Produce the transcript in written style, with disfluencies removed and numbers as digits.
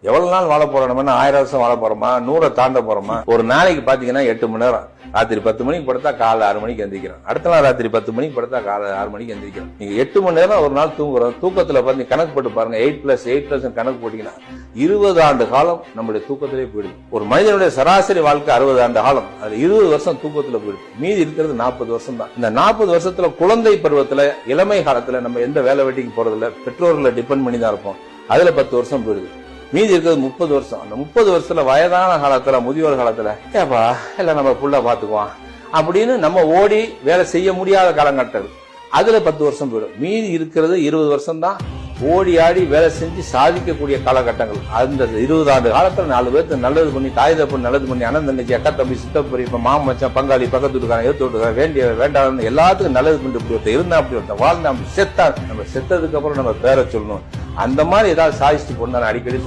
எவ்வளவு நாள் வாழ போறோம், நம்ம 1000 வருஷம் வாழ போறோமா, 100 தாண்ட போறோமா? ஒரு நாளைக்கு பாத்தீங்கன்னா 8 மணி நேரம். ராத்திரி 10 மணிக்கு படுத்தா காலை 6 மணிக்கு எந்திரிக்கிறோம். அடுத்த நாள் ராத்திரி 10 மணிக்கு படுத்தா காலை 6 மணிக்கு எந்திரிக்கிறோம். நீங்க 8 மணி நேரம் ஒரு நாள் தூங்குறோம். தூக்கத்துல பாத்தீங்க கணக்கு போட்டு பாருங்க, 8+8 கணக்கு போட்டீங்கன்னா 20 ஆண்டு காலம் நம்மளுடைய தூக்கத்திலே போயிடுது. ஒரு மனிதனுடைய சராசரி வாழ்க்கை 60 ஆண்டு காலம், அதுல 20 வருஷம் தூக்கத்துல போயிடுது. மீதி இருக்கிறது 40 வருஷம் தான். இந்த 40 வருஷத்துல குழந்தை பருவத்துல, இளமை காலத்துல நம்ம எந்த வேலை வெட்டிக்கு போறதில்ல, பெற்றோர்களை டிபெண்ட் பண்ணி தான் இருப்போம். அதுல 10 வருஷம் போயிடுது. மீதி இருக்கிறது 30 வருஷம். அந்த 30 வருஷத்துல வயதான காலத்துல, முதியோர் காலத்துல ஏப்பா எல்லாம் நம்ம புள்ள பாத்துக்குவான் அப்படின்னு நம்ம ஓடி வேலை செய்ய முடியாத காலகட்டங்கள், அதுல 10 வருஷம் போயிடும். மீதி இருக்கிறது 20 வருஷம் தான் ஓடி ஆடி வேலை செஞ்சு சாதிக்கக்கூடிய காலகட்டங்கள். அந்த 20 ஆண்டு காலத்துல 4 பேருக்கு நல்லது பண்ணி, தாய் தப்பு நல்லது பண்ணி, அண்ணன் தங்கச்சி, அக்கா தம்பி, சித்தப்பரி, இப்ப மாமச்சான், பங்காளி, பக்கத்து வீட்டுக்காரன், எடுத்து விட்டுக்காரன், வேண்டிய வேண்டாம் எல்லாத்துக்கும் நல்லது பண்ணிட்டு இப்படி ஒருத்தர் இருந்தா, அப்படி ஒருத்தர் வாழ்ந்தா, அப்படி செத்தா, நம்ம செத்ததுக்கு அப்புறம் நம்ம பேரை சொல்லணும். அந்த மாதிரி ஏதாவது சாதிச்சுட்டு போனா அடிக்கடி